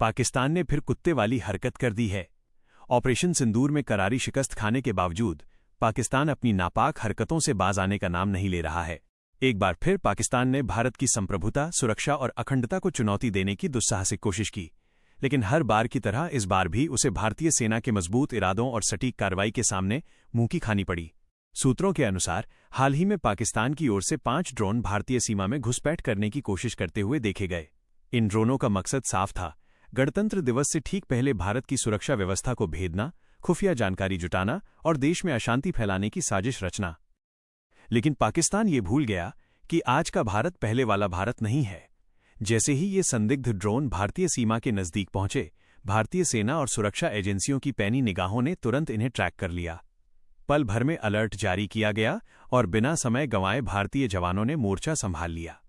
पाकिस्तान ने फिर कुत्ते वाली हरकत कर दी है। ऑपरेशन सिंदूर में करारी शिकस्त खाने के बावजूद पाकिस्तान अपनी नापाक हरकतों से बाज आने का नाम नहीं ले रहा है। एक बार फिर पाकिस्तान ने भारत की संप्रभुता, सुरक्षा और अखंडता को चुनौती देने की दुस्साहसिक कोशिश की, लेकिन हर बार की तरह इस बार भी उसे भारतीय सेना के मजबूत इरादों और सटीक कार्रवाई के सामने मुंह की खानी पड़ी। सूत्रों के अनुसार हाल ही में पाकिस्तान की ओर से 5 ड्रोन भारतीय सीमा में घुसपैठ करने की कोशिश करते हुए देखे गए। इन ड्रोनों का मकसद साफ था, गणतंत्र दिवस से ठीक पहले भारत की सुरक्षा व्यवस्था को भेदना, खुफिया जानकारी जुटाना और देश में अशांति फैलाने की साजिश रचना। लेकिन पाकिस्तान ये भूल गया कि आज का भारत पहले वाला भारत नहीं है। जैसे ही ये संदिग्ध ड्रोन भारतीय सीमा के नजदीक पहुंचे, भारतीय सेना और सुरक्षा एजेंसियों की पैनी निगाहों ने तुरंत इन्हें ट्रैक कर लिया। पल भर में अलर्ट जारी किया गया और बिना समय गंवाए भारतीय जवानों ने मोर्चा संभाल लिया।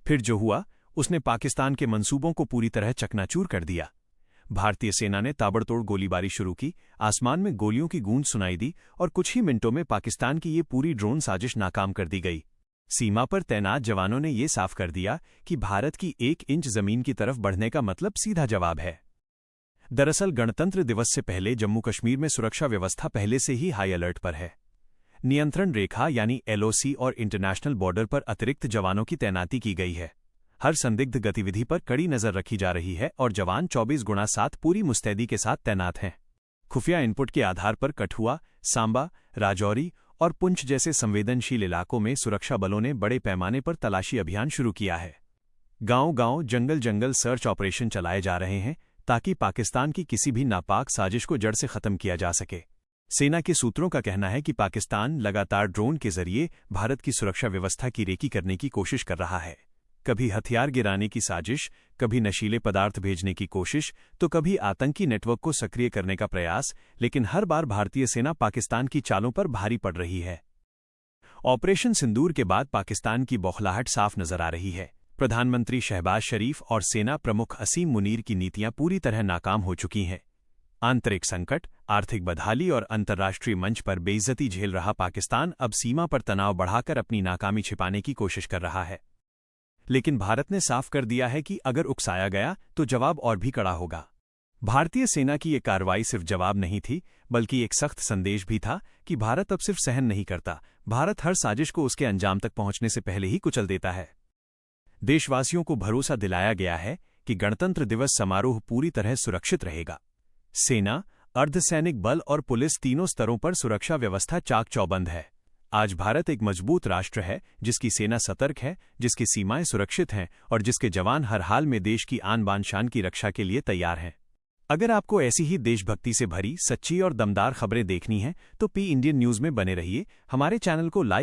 फिर जो हुआ उसने पाकिस्तान के मंसूबों को पूरी तरह चकनाचूर कर दिया। भारतीय सेना ने ताबड़तोड़ गोलीबारी शुरू की, आसमान में गोलियों की गूंज सुनाई दी और कुछ ही मिनटों में पाकिस्तान की ये पूरी ड्रोन साजिश नाकाम कर दी गई। सीमा पर तैनात जवानों ने ये साफ कर दिया कि भारत की 1 इंच जमीन की तरफ बढ़ने का मतलब सीधा जवाब है। दरअसल गणतंत्र दिवस से पहले जम्मू कश्मीर में सुरक्षा व्यवस्था पहले से ही हाई अलर्ट पर है। नियंत्रण रेखा यानी LOC और इंटरनेशनल बॉर्डर पर अतिरिक्त जवानों की तैनाती की गई है। हर संदिग्ध गतिविधि पर कड़ी नजर रखी जा रही है और जवान 24x7 पूरी मुस्तैदी के साथ तैनात हैं। खुफिया इनपुट के आधार पर कठुआ, सांबा, राजौरी और पुंछ जैसे संवेदनशील इलाकों में सुरक्षा बलों ने बड़े पैमाने पर तलाशी अभियान शुरू किया है। गांव-गांव, जंगल-जंगल सर्च ऑपरेशन चलाए जा रहे हैं ताकि पाकिस्तान की किसी भी नापाक साजिश को जड़ से खत्म किया जा सके। सेना के सूत्रों का कहना है कि पाकिस्तान लगातार ड्रोन के जरिए भारत की सुरक्षा व्यवस्था की रेकी करने की कोशिश कर रहा है। कभी हथियार गिराने की साजिश, कभी नशीले पदार्थ भेजने की कोशिश, तो कभी आतंकी नेटवर्क को सक्रिय करने का प्रयास, लेकिन हर बार भारतीय सेना पाकिस्तान की चालों पर भारी पड़ रही है। ऑपरेशन सिंदूर के बाद पाकिस्तान की बौखलाहट साफ नजर आ रही है। प्रधानमंत्री शहबाज शरीफ और सेना प्रमुख असीम मुनीर की नीतियां पूरी तरह नाकाम हो चुकी हैं। आंतरिक संकट, आर्थिक बदहाली और अंतर्राष्ट्रीय मंच पर बेइज्जती झेल रहा पाकिस्तान अब सीमा पर तनाव बढ़ाकर अपनी नाकामी छिपाने की कोशिश कर रहा है। लेकिन भारत ने साफ कर दिया है कि अगर उकसाया गया तो जवाब और भी कड़ा होगा। भारतीय सेना की ये कार्रवाई सिर्फ जवाब नहीं थी, बल्कि एक सख्त संदेश भी था कि भारत अब सिर्फ सहन नहीं करता, भारत हर साजिश को उसके अंजाम तक पहुंचने से पहले ही कुचल देता है। देशवासियों को भरोसा दिलाया गया है कि गणतंत्र दिवस समारोह पूरी तरह सुरक्षित रहेगा। सेना, अर्धसैनिक बल और पुलिस तीनों स्तरों पर सुरक्षा व्यवस्था चाक चौबंद है। आज भारत एक मजबूत राष्ट्र है, जिसकी सेना सतर्क है, जिसकी सीमाएं सुरक्षित हैं और जिसके जवान हर हाल में देश की आन बान शान की रक्षा के लिए तैयार हैं। अगर आपको ऐसी ही देशभक्ति से भरी, सच्ची और दमदार खबरें देखनी हैं, तो पी इंडियन न्यूज़ में बने रहिए। हमारे चैनल को लाइक